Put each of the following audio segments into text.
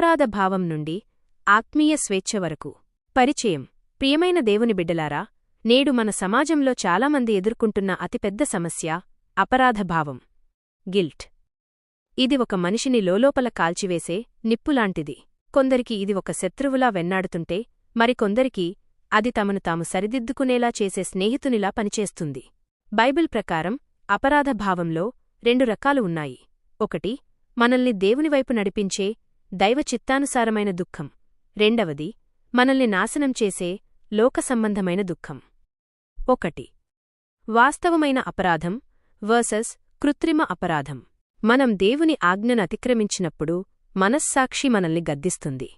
అపరాధ భావం నుండి ఆత్మీయ స్వేచ్ఛ వరకు. పరిచయం. ప్రియమైన దేవుని బిడ్డలారా, నేడు మన సమాజంలో చాలామంది ఎదుర్కొంటున్న అతిపెద్ద సమస్య అపరాధభావం, గిల్ట్. ఇది ఒక మనిషిని లోలోపల కాల్చివేసే నిప్పులాంటిది. కొందరికి ఇది ఒక శత్రువులా వెన్నాడుతుంటే, మరికొందరికి అది తమను తాము సరిదిద్దుకునేలా చేసే స్నేహితునిలా పనిచేస్తుంది. బైబిల్ ప్రకారం అపరాధభావంలో 2 రకాలు ఉన్నాయి. ఒకటి, మనల్ని దేవునివైపు నడిపించే దైవ చిత్తానుసారమైన దుఃఖం. రెండవది, మనల్ని నాశనం చేసే లోకసంబంధమైన దుఃఖం. 1. వాస్తవమైన అపరాధం వర్సెస్ కృత్రిమ అపరాధం. మనం దేవుని ఆజ్ఞను అతిక్రమించినప్పుడు మనస్సాక్షి మనల్ని గద్దిస్తుంది.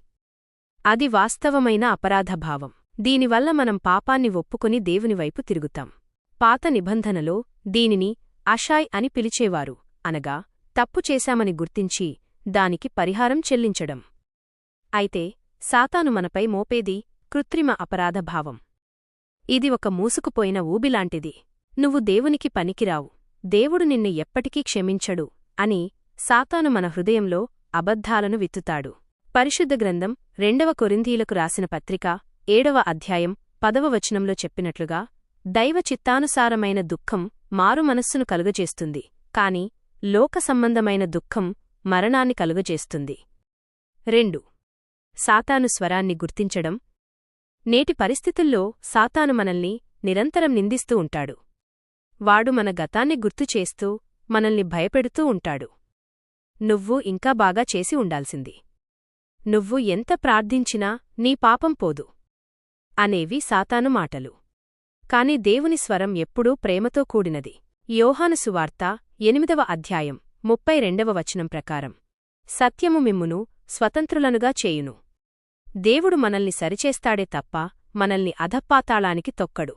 అది వాస్తవమైన అపరాధభావం. దీనివల్ల మనం పాపాన్ని ఒప్పుకుని దేవునివైపు తిరుగుతాం. పాత నిబంధనలో దీనిని అషాయ్ అని పిలిచేవారు, అనగా తప్పు చేశామని గుర్తించి దానికి పరిహారం చెల్లించడం. అయితే సాతాను మనపై మోపేది కృత్రిమ అపరాధభావం. ఇది ఒక మూసుకుపోయిన ఊబిలాంటిది. నువ్వు దేవునికి పనికిరావు, దేవుడు నిన్ను ఎప్పటికీ క్షమించడు అని సాతాను మన హృదయంలో అబద్ధాలను విత్తుతాడు. పరిశుద్ధ గ్రంథం 2 కొరింథీయులకు రాసిన పత్రిక 7వ అధ్యాయం 10వ వచనంలో చెప్పినట్లుగా, దైవ చిత్తానుసారమైన దుఃఖం మారు మనస్సును కలుగజేస్తుంది, కాని లోక సంబంధమైన దుఃఖం మరణాన్ని కలుగజేస్తుంది. 2. సాతాను స్వరాన్ని గుర్తించడం. నేటి పరిస్థితుల్లో సాతాను మనల్ని నిరంతరం నిందిస్తూ ఉంటాడు. వాడు మన గతాన్ని గుర్తుచేస్తూ మనల్ని భయపెడుతూ ఉంటాడు. నువ్వు ఇంకా బాగా చేసి ఉండాల్సింది, నువ్వు ఎంత ప్రార్థించినా నీ పాపం పోదు అనేవి సాతాను మాటలు. కాని దేవుని స్వరం ఎప్పుడూ ప్రేమతో కూడినది. యోహాను సువార్త 8వ అధ్యాయం 32వ వచనం ప్రకారం, సత్యము మిమ్మును స్వతంత్రులనుగా చేయును. దేవుడు మనల్ని సరిచేస్తాడే తప్ప మనల్ని అధపాతాళానికి తొక్కడు.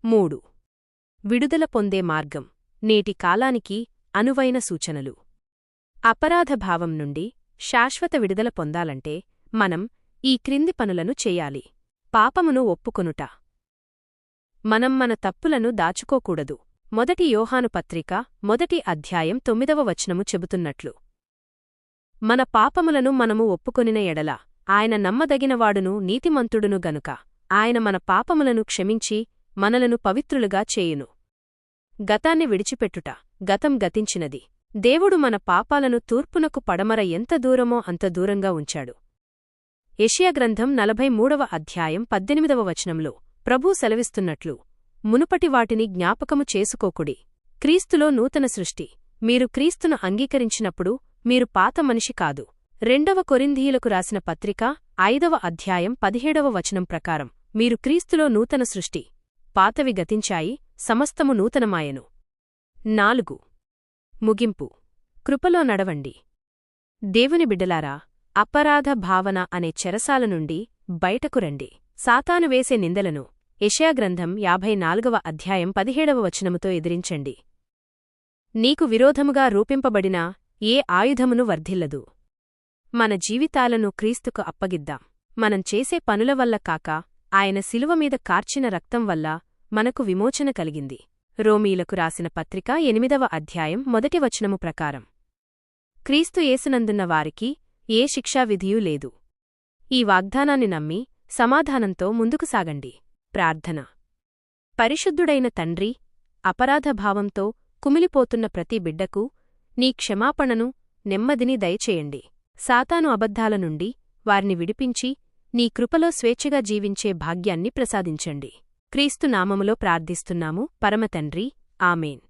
3. విడుదల పొందే మార్గం. నేటి కాలానికి అనువైన సూచనలు. అపరాధభావం నుండి శాశ్వత విడుదల పొందాలంటే మనం ఈ క్రింది పనులను చెయ్యాలి. పాపమును ఒప్పుకొనుట. మనం మన తప్పులను దాచుకోకూడదు. 1 యోహాను పత్రిక 1వ అధ్యాయం 9వ వచనము చెబుతున్నట్లు, మన పాపములను మనము ఒప్పుకొనిన ఎడల ఆయన నమ్మదగినవాడును నీతిమంతుడును గనుక ఆయన మన పాపములను క్షమించి మనలను పవిత్రులుగా చేయును. గతాన్ని విడిచిపెట్టుట. గతం గతించినది. దేవుడు మన పాపాలను తూర్పునకు పడమర ఎంత దూరమో అంత దూరంగా ఉంచాడు. యెషయా గ్రంథం 43వ అధ్యాయం 18వ వచనంలో ప్రభూ సెలవిస్తున్నట్లు, మునుపటి వాటిని జ్ఞాపకము చేసుకోకుడి. క్రీస్తులో నూతన సృష్టి. మీరు క్రీస్తును అంగీకరించినప్పుడు మీరు పాత మనిషి కాదు. 2 కొరింథీయులకు రాసిన పత్రిక 5వ అధ్యాయం 17వ వచనం ప్రకారం, మీరు క్రీస్తులో నూతన సృష్టి. పాతవి గతించాయి, సమస్తము నూతనమాయెను. 4. ముగింపు. కృపలో నడవండి. దేవుని బిడ్డలారా, అపరాధ భావన అనే చెరసాల నుండి బయటకు రండి. సాతాను వేసే నిందలను యెషయా గ్రంథం 54వ అధ్యాయం 17వ వచనముతో ఎదిరించండి. నీకు విరోధముగా రూపింపబడిన ఏ ఆయుధమును వర్ధిల్లదు. మన జీవితాలను క్రీస్తుకు అప్పగిద్దాం. మనం చేసే పనుల వల్ల కాక ఆయన శిలువమీద కార్చిన రక్తం వల్ల మనకు విమోచన కలిగింది. రోమీయులకు రాసిన పత్రిక 8వ అధ్యాయం 1వ వచనము ప్రకారం, క్రీస్తు యేసునందున్న వారికి ఏ శిక్షావిధియూ లేదు. ఈ వాగ్దానాన్ని నమ్మి సమాధానంతో ముందుకు సాగండి. ప్రార్థన. పరిశుద్ధుడైన తండ్రి, అపరాధభావంతో కుమిలిపోతున్న ప్రతి బిడ్డకు నీ క్షమాపణను, నెమ్మదిని దయచేయండి. సాతాను అబద్ధాల నుండి వారిని విడిపించి నీ కృపలో స్వేచ్ఛగా జీవించే భాగ్యాన్ని ప్రసాదించండి. క్రీస్తు నామములో ప్రార్థిస్తున్నాము పరమతండ్రి. ఆమేన్.